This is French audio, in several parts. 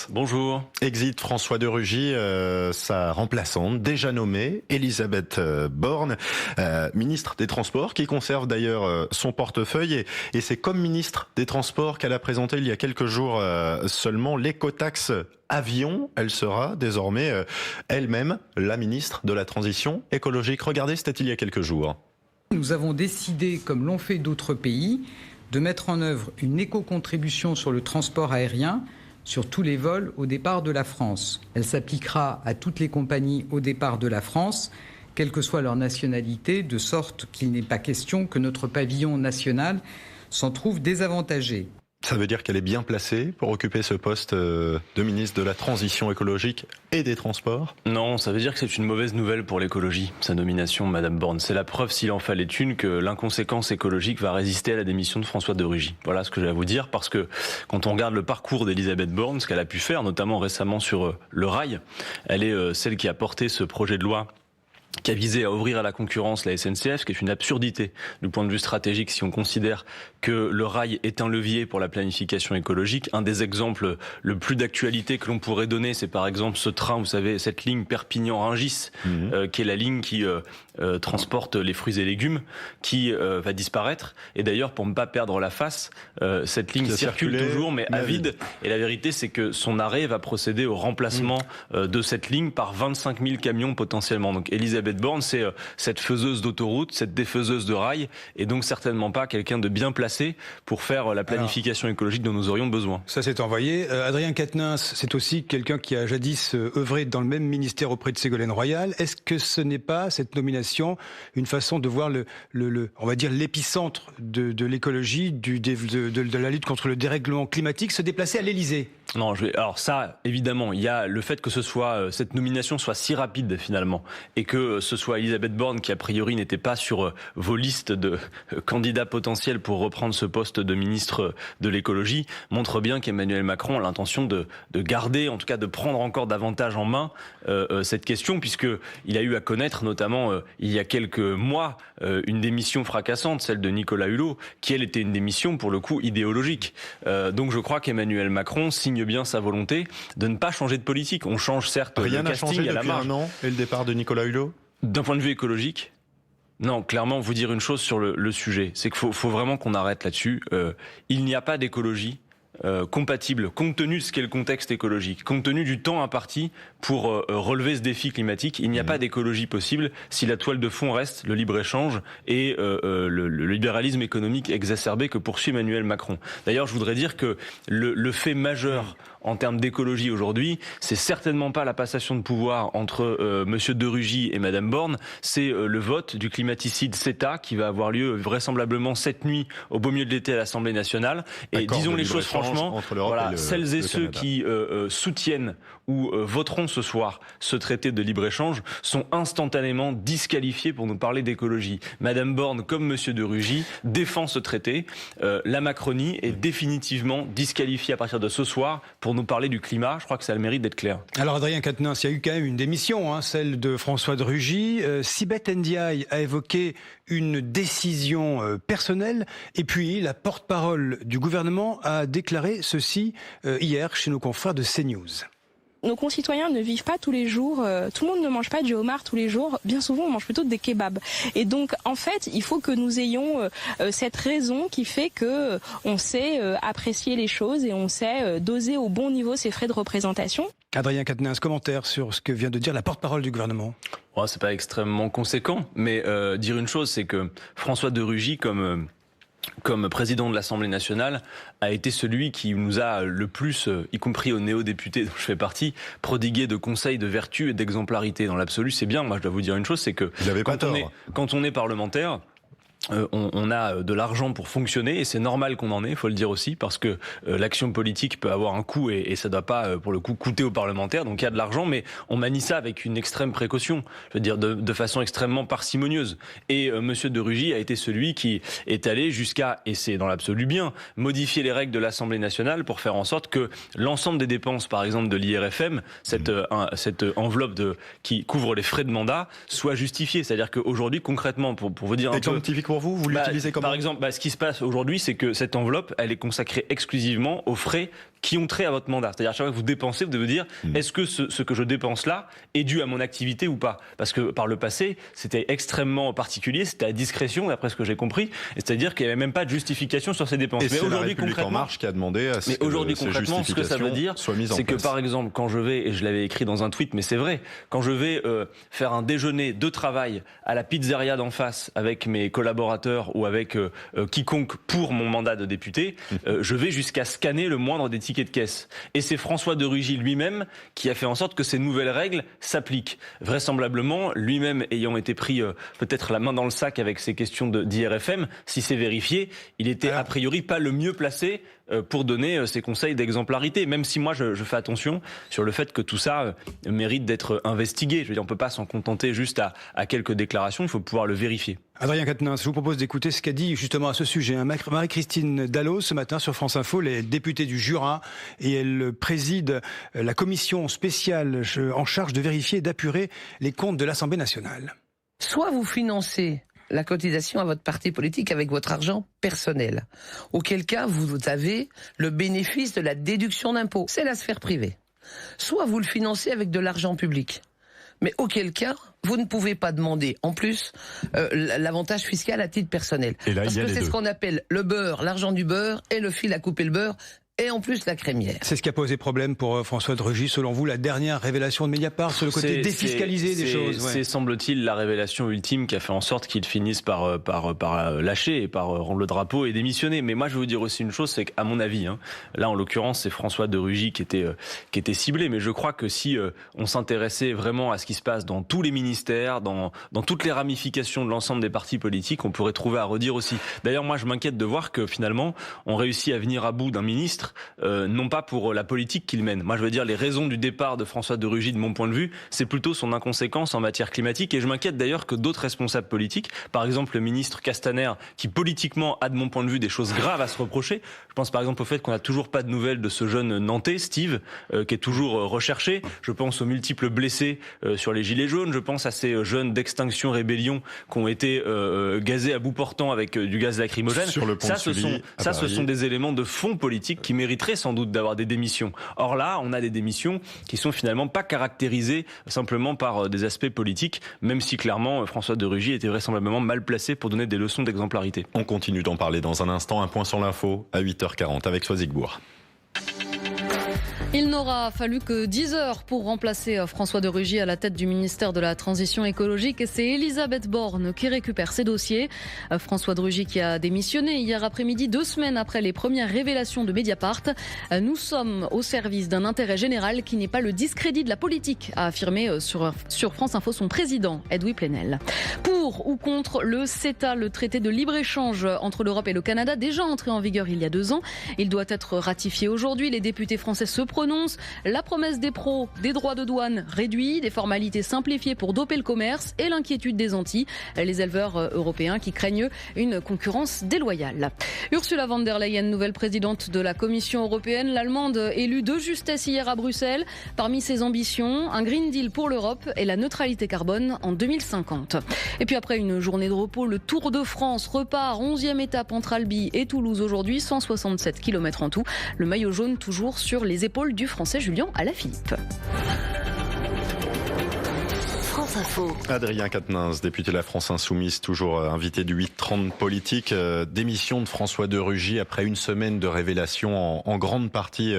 Bonjour. Exit François de Rugy, sa remplaçante, déjà nommée, Elisabeth Borne, ministre des Transports, qui conserve d'ailleurs son portefeuille. Et c'est comme ministre des Transports qu'elle a présenté il y a quelques jours seulement l'écotaxe avion. Elle sera désormais elle-même la ministre de la Transition écologique. Regardez, c'était il y a quelques jours. Nous avons décidé, comme l'ont fait d'autres pays, de mettre en œuvre une éco-contribution sur le transport aérien sur tous les vols au départ de la France. Elle s'appliquera à toutes les compagnies au départ de la France, quelle que soit leur nationalité, de sorte qu'il n'est pas question que notre pavillon national s'en trouve désavantagé. Ça veut dire qu'elle est bien placée pour occuper ce poste de ministre de la Transition écologique et des Transports? Non, ça veut dire que c'est une mauvaise nouvelle pour l'écologie, sa nomination, Madame Borne. C'est la preuve, s'il en fallait une, que l'inconséquence écologique va résister à la démission de François de Rugy. Voilà ce que j'ai à vous dire, parce que quand on regarde le parcours d'Elisabeth Borne, ce qu'elle a pu faire, notamment récemment sur le rail, elle est celle qui a porté ce projet de loi qui a visé à ouvrir à la concurrence la SNCF, ce qui est une absurdité du point de vue stratégique si on considère que le rail est un levier pour la planification écologique. Un des exemples le plus d'actualité que l'on pourrait donner, c'est par exemple ce train, vous savez, cette ligne Perpignan-Rungis, qui est la ligne qui transporte les fruits et légumes, qui va disparaître. Et d'ailleurs, pour ne pas perdre la face, cette ligne circule toujours, mais à vide. Et la vérité, c'est que son arrêt va procéder au remplacement de cette ligne par 25 000 camions potentiellement. Donc Elisabeth Borne, c'est cette faiseuse d'autoroute, cette défaiseuse de rail, et donc certainement pas quelqu'un de bien placé pour faire la planification écologique dont nous aurions besoin. Ça c'est envoyé. Adrien Quatennens, c'est aussi quelqu'un qui a jadis œuvré dans le même ministère auprès de Ségolène Royal. Est-ce que ce n'est pas, cette nomination, une façon de voir on va dire l'épicentre de l'écologie, de la lutte contre le dérèglement climatique se déplacer à l'Élysée? Non, alors ça, évidemment, il y a le fait que cette nomination soit si rapide finalement, et que ce soit Elisabeth Borne qui a priori n'était pas sur vos listes de candidats potentiels pour reprendre ce poste de ministre de l'écologie, montre bien qu'Emmanuel Macron a l'intention de garder, en tout cas de prendre encore davantage en main cette question, puisque il a eu à connaître notamment il y a quelques mois une démission fracassante, celle de Nicolas Hulot, qui elle était une démission pour le coup idéologique. Donc je crois qu'Emmanuel Macron signe bien sa volonté de ne pas changer de politique. On change certes le casting à la marge. Rien n'a changé depuis un an et le départ de Nicolas Hulot? D'un point de vue écologique, non, clairement, vous dire une chose sur le sujet, c'est qu'il faut vraiment qu'on arrête là-dessus. Il n'y a pas d'écologie compatible, compte tenu de ce qu'est le contexte écologique, compte tenu du temps imparti pour relever ce défi climatique. Il n'y a pas d'écologie possible si la toile de fond reste le libre-échange et le libéralisme économique exacerbé que poursuit Emmanuel Macron. D'ailleurs, je voudrais dire que le fait majeur en termes d'écologie aujourd'hui, c'est certainement pas la passation de pouvoir entre Monsieur de Rugy et Madame Borne, c'est le vote du climaticide CETA qui va avoir lieu vraisemblablement cette nuit au beau milieu de l'été à l'Assemblée nationale. Et disons les choses franchement, voilà, celles et ceux qui soutiennent ou voteront ce soir ce traité de libre-échange sont instantanément disqualifiés pour nous parler d'écologie. Madame Borne, comme Monsieur de Rugy, défend ce traité. La Macronie est définitivement disqualifiée à partir de ce soir pour nous parler du climat. Je crois que ça a le mérite d'être clair. Alors Adrien Quatennens, il y a eu quand même une démission, celle de François de Rugy. Sibeth Ndiaye a évoqué une décision personnelle, et puis la porte-parole du gouvernement a déclaré ceci hier chez nos confrères de CNews. Nos concitoyens ne vivent pas tous les jours, tout le monde ne mange pas du homard tous les jours, bien souvent on mange plutôt des kebabs. Et donc en fait il faut que nous ayons cette raison qui fait que on sait apprécier les choses et on sait doser au bon niveau ses frais de représentation. Adrien Quatennens, commentaire sur ce que vient de dire la porte-parole du gouvernement. Oh, c'est pas extrêmement conséquent, mais dire une chose, c'est que François de Rugy, comme président de l'Assemblée nationale, a été celui qui nous a le plus, y compris aux néo-députés dont je fais partie, prodigué de conseils de vertu et d'exemplarité. Dans l'absolu, c'est bien. Moi, je dois vous dire une chose, c'est que quand on est parlementaire, on a de l'argent pour fonctionner, et c'est normal qu'on en ait, il faut le dire aussi, parce que l'action politique peut avoir un coût et ça ne doit pas, pour le coup, coûter aux parlementaires. Donc il y a de l'argent, mais on manie ça avec une extrême précaution, je veux dire de façon extrêmement parcimonieuse. Et Monsieur de Rugy a été celui qui est allé jusqu'à, et c'est dans l'absolu bien, modifier les règles de l'Assemblée nationale pour faire en sorte que l'ensemble des dépenses, par exemple de l'IRFM, cette enveloppe qui couvre les frais de mandat, soit justifiée. C'est-à-dire qu'aujourd'hui, concrètement, pour vous dire un peu... Pour vous l'utilisez comment? Par exemple, ce qui se passe aujourd'hui, c'est que cette enveloppe, elle est consacrée exclusivement aux frais qui ont trait à votre mandat. C'est-à-dire, à chaque fois que vous dépensez, vous devez dire, est-ce que ce que je dépense là est dû à mon activité ou pas? Parce que par le passé, c'était extrêmement particulier, c'était à discrétion, d'après ce que j'ai compris, et c'est-à-dire qu'il n'y avait même pas de justification sur ces dépenses. Et mais c'est la République En Marche qui a demandé à ce que aujourd'hui, concrètement, ce que ça veut dire, c'est que par exemple, quand je vais, et je l'avais écrit dans un tweet, mais c'est vrai, quand je vais faire un déjeuner de travail à la pizzeria d'en face avec mes collaborateurs ou avec quiconque pour mon mandat de député, je vais jusqu'à scanner le moindre des tickets de caisse. Et c'est François de Rugy lui-même qui a fait en sorte que ces nouvelles règles s'appliquent. Vraisemblablement, lui-même ayant été pris peut-être la main dans le sac avec ces questions d'IRFM, si c'est vérifié, il était a priori pas le mieux placé pour donner ses conseils d'exemplarité, même si moi je fais attention sur le fait que tout ça mérite d'être investigué. Je veux dire, on ne peut pas s'en contenter juste à quelques déclarations, il faut pouvoir le vérifier. Adrien Quatennens, je vous propose d'écouter ce qu'a dit justement à ce sujet Marie-Christine Dalloz ce matin sur France Info, les députés du Jura, et elle préside la commission spéciale en charge de vérifier et d'apurer les comptes de l'Assemblée nationale. Soit vous financez la cotisation à votre parti politique avec votre argent personnel, auquel cas vous avez le bénéfice de la déduction d'impôt. C'est la sphère privée. Soit vous le financez avec de l'argent public, mais auquel cas vous ne pouvez pas demander en plus l'avantage fiscal à titre personnel. Et là, parce que c'est ce qu'on appelle le beurre, l'argent du beurre et le fil à couper le beurre. Et en plus la crémière. C'est ce qui a posé problème pour François de Rugy, selon vous, la dernière révélation de Mediapart sur le côté défiscalisé des choses. C'est semble-t-il la révélation ultime qui a fait en sorte qu'ils finissent par lâcher et par rendre le drapeau et démissionner. Mais moi je vais vous dire aussi une chose, c'est qu'à mon avis, là en l'occurrence c'est François de Rugy qui était ciblé, mais je crois que si on s'intéressait vraiment à ce qui se passe dans tous les ministères, dans toutes les ramifications de l'ensemble des partis politiques, on pourrait trouver à redire aussi. D'ailleurs moi je m'inquiète de voir que finalement on réussit à venir à bout d'un ministre non pas pour la politique qu'il mène. Moi, je veux dire, les raisons du départ de François de Rugy, de mon point de vue, c'est plutôt son inconséquence en matière climatique. Et je m'inquiète d'ailleurs que d'autres responsables politiques, par exemple le ministre Castaner, qui politiquement a, de mon point de vue, des choses graves à se reprocher. Je pense par exemple au fait qu'on n'a toujours pas de nouvelles de ce jeune Nantais, Steve, qui est toujours recherché. Je pense aux multiples blessés sur les Gilets jaunes. Je pense à ces jeunes d'Extinction Rébellion qui ont été gazés à bout portant avec du gaz lacrymogène. Sur le pont ce sont des éléments de fond politique qui mériterait sans doute d'avoir des démissions. Or là, on a des démissions qui sont finalement pas caractérisées simplement par des aspects politiques, même si clairement François de Rugy était vraisemblablement mal placé pour donner des leçons d'exemplarité. On continue d'en parler dans un instant. Un point sur l'info à 8h40 avec Soisigbourg. Il n'aura fallu que 10 heures pour remplacer François de Rugy à la tête du ministère de la Transition écologique. Et c'est Elisabeth Borne qui récupère ses dossiers. François de Rugy qui a démissionné hier après-midi, 2 semaines après les premières révélations de Mediapart. Nous sommes au service d'un intérêt général qui n'est pas le discrédit de la politique, a affirmé sur France Info son président, Edoui Plenel. Pour ou contre le CETA, le traité de libre-échange entre l'Europe et le Canada, déjà entré en vigueur il y a 2 ans. Il doit être ratifié aujourd'hui. Les députés français se prononce. La promesse des pros, des droits de douane réduits, des formalités simplifiées pour doper le commerce et l'inquiétude des Antilles, les éleveurs européens qui craignent une concurrence déloyale. Ursula von der Leyen, nouvelle présidente de la Commission européenne, l'Allemande élue de justesse hier à Bruxelles. Parmi ses ambitions, un Green Deal pour l'Europe et la neutralité carbone en 2050. Et puis après une journée de repos, le Tour de France repart, 11e étape entre Albi et Toulouse aujourd'hui, 167 km en tout. Le maillot jaune toujours sur les épaules du Français Julien Alaphilippe. France Info. Adrien Quatennens, député de la France Insoumise, toujours invité du 8h30 politique. Démission de François de Rugy après une semaine de révélations en grande partie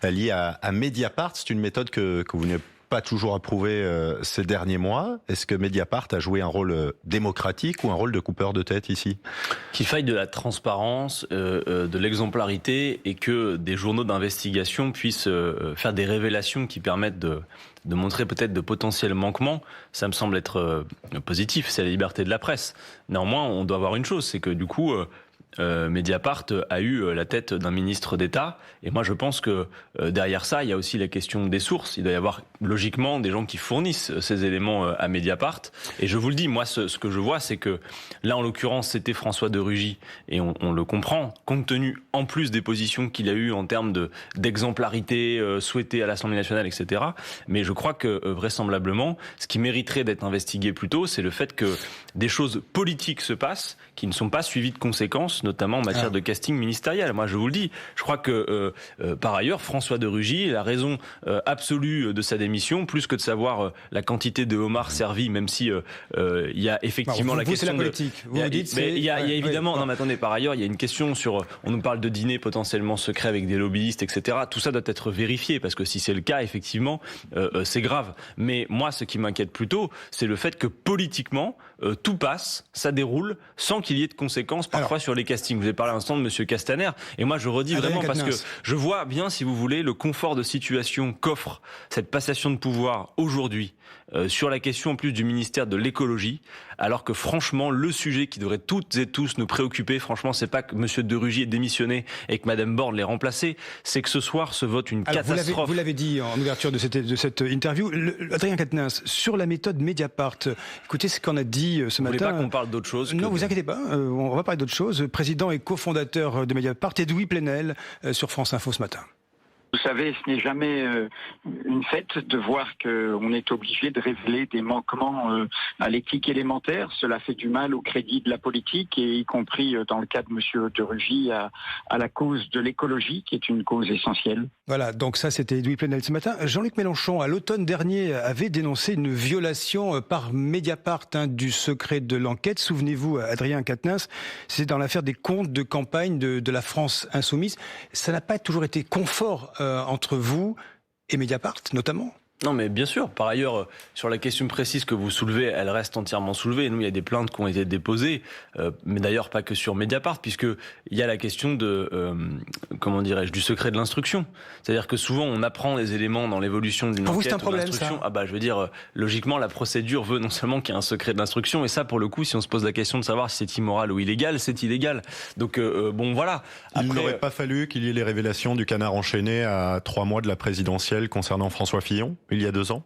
liée à Mediapart. C'est une méthode que vous n'avez pas toujours approuvé ces derniers mois. Est-ce que Mediapart a joué un rôle démocratique ou un rôle de coupeur de tête ici ? Qu'il faille de la transparence, de l'exemplarité et que des journaux d'investigation puissent faire des révélations qui permettent de montrer peut-être de potentiels manquements, ça me semble être positif, c'est la liberté de la presse. Néanmoins, on doit voir une chose, c'est que du coup Mediapart a eu la tête d'un ministre d'État, et moi je pense que derrière ça il y a aussi la question des sources. Il doit y avoir logiquement des gens qui fournissent ces éléments à Mediapart, et je vous le dis, moi ce que je vois, c'est que là en l'occurrence c'était François de Rugy, et on le comprend compte tenu en plus des positions qu'il a eues en termes d'exemplarité souhaitée à l'Assemblée nationale, etc. Mais je crois que vraisemblablement ce qui mériterait d'être investigué plus tôt, c'est le fait que des choses politiques se passent qui ne sont pas suivies de conséquences, réponse, notamment en matière de casting ministériel. Moi, je vous le dis, je crois que par ailleurs, François de Rugy, la raison absolue de sa démission, plus que de savoir la quantité de homards servis, même si il y a effectivement la question c'est la politique. Vous dites, il y a évidemment. Non, mais attendez, par ailleurs, il y a une question sur. On nous parle de dîner potentiellement secret avec des lobbyistes, etc. Tout ça doit être vérifié parce que si c'est le cas, effectivement, c'est grave. Mais moi, ce qui m'inquiète plutôt, c'est le fait que politiquement, tout passe, ça déroule, sans qu'il y ait de conséquences parfois sur les castings. Vous avez parlé à l'instant de Monsieur Castaner, et moi je redis vraiment parce que je vois bien, si vous voulez, le confort de situation qu'offre cette passation de pouvoir aujourd'hui sur la question en plus du ministère de l'écologie, alors que franchement, le sujet qui devrait toutes et tous nous préoccuper, franchement, c'est pas que Monsieur de Rugy ait démissionné et que Madame Borne l'ait remplacé, c'est que ce soir se vote une catastrophe. Vous l'avez dit en ouverture de cette interview, Adrien Quatennens, sur la méthode Mediapart, écoutez ce qu'on a dit ce matin. Vous voulez pas qu'on parle d'autre chose? Non, vous inquiétez pas, on va parler d'autre chose. Président et cofondateur de Mediapart, Edoui Plenel, sur France Info ce matin. Vous savez, ce n'est jamais une fête de voir qu'on est obligé de révéler des manquements à l'éthique élémentaire. Cela fait du mal au crédit de la politique, et y compris dans le cas de M. de Rugy à la cause de l'écologie, qui est une cause essentielle. Voilà, donc ça c'était Edoui Plenel ce matin. Jean-Luc Mélenchon, à l'automne dernier, avait dénoncé une violation par Mediapart du secret de l'enquête. Souvenez-vous, Adrien Quatennens, c'est dans l'affaire des comptes de campagne de la France insoumise. Ça n'a pas toujours été confort entre vous et Mediapart, notamment? Non, mais bien sûr. Par ailleurs, sur la question précise que vous soulevez, elle reste entièrement soulevée. Nous, il y a des plaintes qui ont été déposées, mais d'ailleurs pas que sur Mediapart, puisque il y a la question de, comment dirais-je, du secret de l'instruction. C'est-à-dire que souvent, on apprend des éléments dans l'évolution d'une enquête. Pour vous, c'est un problème, ça? Ah bah, je veux dire, logiquement, la procédure veut non seulement qu'il y ait un secret de l'instruction, et ça, pour le coup, si on se pose la question de savoir si c'est immoral ou illégal, c'est illégal. Donc, bon, voilà. Après, il n'aurait pas fallu qu'il y ait les révélations du canard enchaîné à 3 mois de la présidentielle concernant François Fillon, il y a 2 ans?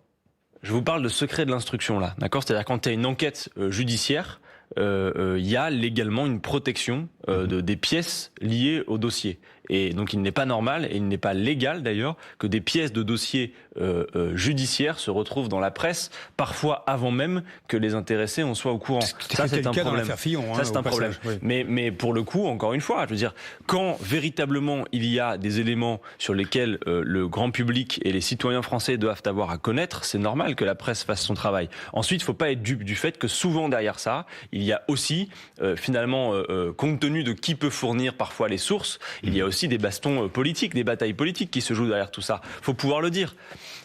Je vous parle de secret de l'instruction là, d'accord? C'est-à-dire quand il y a une enquête judiciaire, il y a légalement une protection des pièces liées au dossier. Et donc il n'est pas normal, et il n'est pas légal d'ailleurs, que des pièces de dossiers judiciaires se retrouvent dans la presse, parfois avant même que les intéressés en soient au courant. Ça c'est un problème. Dans l'affaire Fillon, ça c'est un problème. Oui. Mais pour le coup, encore une fois, je veux dire, quand véritablement il y a des éléments sur lesquels le grand public et les citoyens français doivent avoir à connaître, c'est normal que la presse fasse son travail. Ensuite, il ne faut pas être dupe du fait que souvent derrière ça, il y a aussi, finalement, compte tenu de qui peut fournir parfois les sources, il y a aussi des bastons politiques, des batailles politiques qui se jouent derrière tout ça. Il faut pouvoir le dire.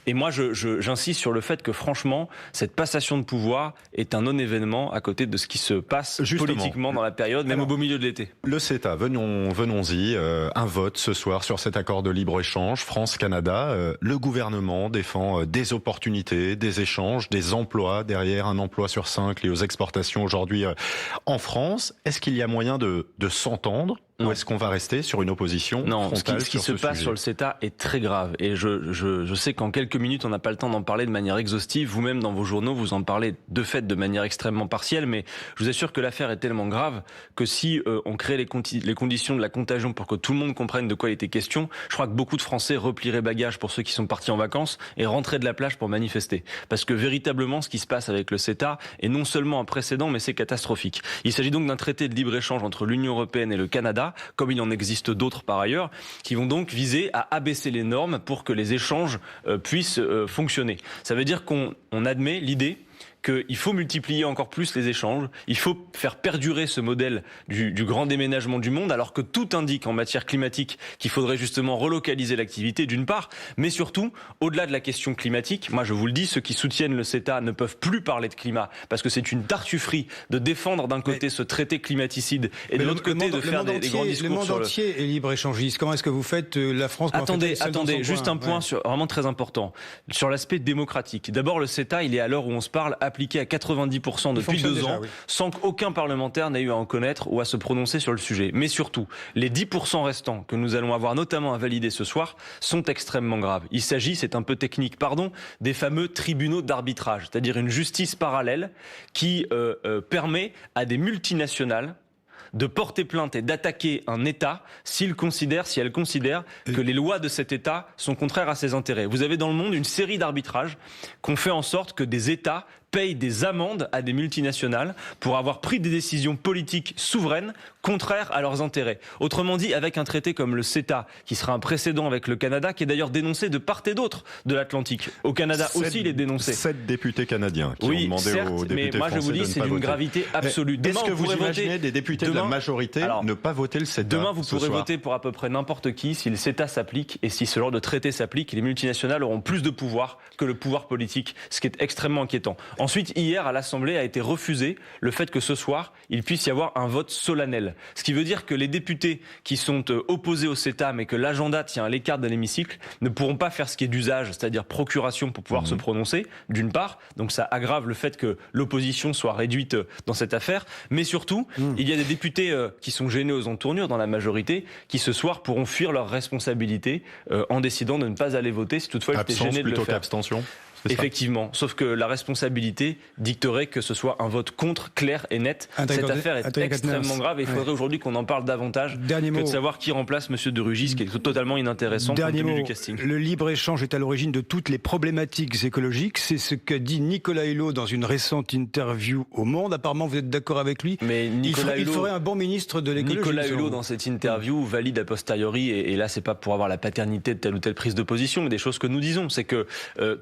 Et moi, j'insiste sur le fait que franchement, cette passation de pouvoir est un non-événement à côté de ce qui se passe politiquement dans la période, même au beau milieu de l'été. Le CETA, venons-y. Un vote ce soir sur cet accord de libre-échange France-Canada. Le gouvernement défend des opportunités, des échanges, des emplois derrière, un emploi sur 5 lié aux exportations aujourd'hui en France. Est-ce qu'il y a moyen de s'entendre? Ou est-ce qu'on va rester sur une opposition frontale? Ce qui se passe sur le CETA est très grave. Et je sais qu'en quelques minutes, on n'a pas le temps d'en parler de manière exhaustive. Vous-même, dans vos journaux, vous en parlez de fait de manière extrêmement partielle. Mais je vous assure que l'affaire est tellement grave que si on crée les conditions de la contagion pour que tout le monde comprenne de quoi il était question, je crois que beaucoup de Français replieraient bagages pour ceux qui sont partis en vacances et rentraient de la plage pour manifester. Parce que véritablement, ce qui se passe avec le CETA est non seulement un précédent, mais c'est catastrophique. Il s'agit donc d'un traité de libre-échange entre l'Union européenne et le Canada, comme il en existe d'autres par ailleurs, qui vont donc viser à abaisser les normes pour que les échanges puissent fonctionner. Ça veut dire qu'on admet l'idée qu'il faut multiplier encore plus les échanges, il faut faire perdurer ce modèle du grand déménagement du monde, alors que tout indique en matière climatique qu'il faudrait justement relocaliser l'activité d'une part, mais surtout, au-delà de la question climatique, moi je vous le dis, ceux qui soutiennent le CETA ne peuvent plus parler de climat, parce que c'est une tartufferie de défendre d'un côté ce traité climaticide et de l'autre côté de faire des grands discours. Le monde entier est libre-échangiste. Comment est-ce que vous faites la France? Attendez, juste un point vraiment très important, sur l'aspect démocratique. D'abord, le CETA, il est à l'heure où on se parle appliqué à 90% depuis 2 ans, sans qu'aucun parlementaire n'ait eu à en connaître ou à se prononcer sur le sujet. Mais surtout, les 10% restants que nous allons avoir notamment à valider ce soir sont extrêmement graves. Il s'agit, c'est un peu technique, des fameux tribunaux d'arbitrage, c'est-à-dire une justice parallèle qui permet à des multinationales de porter plainte et d'attaquer un État si elle considère que les lois de cet État sont contraires à ses intérêts. Vous avez dans le monde une série d'arbitrages qui ont fait en sorte que des États payent des amendes à des multinationales pour avoir pris des décisions politiques souveraines contraires à leurs intérêts. Autrement dit, avec un traité comme le CETA, qui sera un précédent avec le Canada, qui est d'ailleurs dénoncé de part et d'autre de l'Atlantique. Au Canada aussi, il est dénoncé. 7 députés canadiens qui ont demandé certes, aux députés mais moi je vous français dis, de ne c'est pas d'une voter. gravité absolue. Est-ce que vous imaginez des députés de la majorité ne pas voter le CETA? Demain, vous pourrez voter pour à peu près n'importe qui si le CETA s'applique et si ce genre de traité s'applique. Les multinationales auront plus de pouvoir que le pouvoir politique, ce qui est extrêmement inquiétant. Ensuite, hier, à l'Assemblée a été refusé le fait que ce soir, il puisse y avoir un vote solennel. Ce qui veut dire que les députés qui sont opposés au CETA, mais que l'agenda tient à l'écart de l'hémicycle, ne pourront pas faire ce qui est d'usage, c'est-à-dire procuration pour pouvoir se prononcer, d'une part. Donc ça aggrave le fait que l'opposition soit réduite dans cette affaire. Mais surtout, il y a des députés qui sont gênés aux entournures dans la majorité, qui ce soir pourront fuir leurs responsabilités en décidant de ne pas aller voter si toutefois ils étaient gênés de le faire. Abstention. Effectivement, sauf que la responsabilité dicterait que ce soit un vote contre, clair et net. Cette affaire est extrêmement grave et il faudrait aujourd'hui qu'on en parle davantage que de savoir qui remplace M. de Rugy, ce qui est totalement inintéressant compte tenu du casting. Le libre-échange est à l'origine de toutes les problématiques écologiques. C'est ce qu'a dit Nicolas Hulot dans une récente interview au Monde. Apparemment, vous êtes d'accord avec lui. Mais il ferait un bon ministre de l'écologie. Nicolas Hulot, dans cette interview, valide a posteriori, et là, c'est pas pour avoir la paternité de telle ou telle prise de position, mais des choses que nous disons. C'est que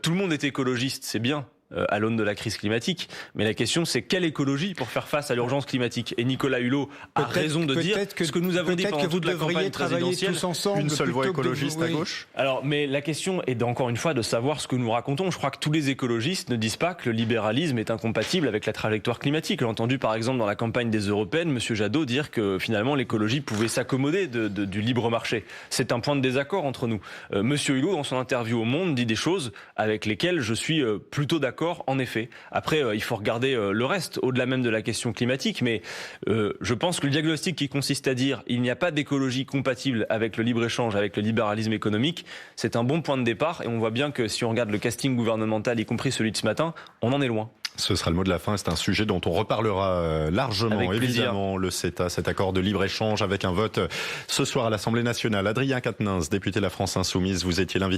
tout le monde était écologiste, c'est bien, à l'aune de la crise climatique. Mais la question, c'est quelle écologie pour faire face à l'urgence climatique? Et Nicolas Hulot a raison de dire ce que nous avons dit pendant toute la campagne présidentielle. Tous ensemble, une seule voix écologiste à gauche. Alors, mais la question est encore une fois de savoir ce que nous racontons. Je crois que tous les écologistes ne disent pas que le libéralisme est incompatible avec la trajectoire climatique. J'ai entendu par exemple dans la campagne des Européennes, M. Jadot dire que finalement l'écologie pouvait s'accommoder du libre marché. C'est un point de désaccord entre nous. M. Hulot, dans son interview au Monde, dit des choses avec lesquelles je suis plutôt d'accord. En effet. Après, il faut regarder le reste, au-delà même de la question climatique, mais je pense que le diagnostic qui consiste à dire il n'y a pas d'écologie compatible avec le libre-échange, avec le libéralisme économique, c'est un bon point de départ, et on voit bien que si on regarde le casting gouvernemental, y compris celui de ce matin, on en est loin. Ce sera le mot de la fin. C'est un sujet dont on reparlera largement, évidemment, le CETA, cet accord de libre-échange avec un vote ce soir à l'Assemblée nationale. Adrien Quatennens, député de la France Insoumise, vous étiez l'invité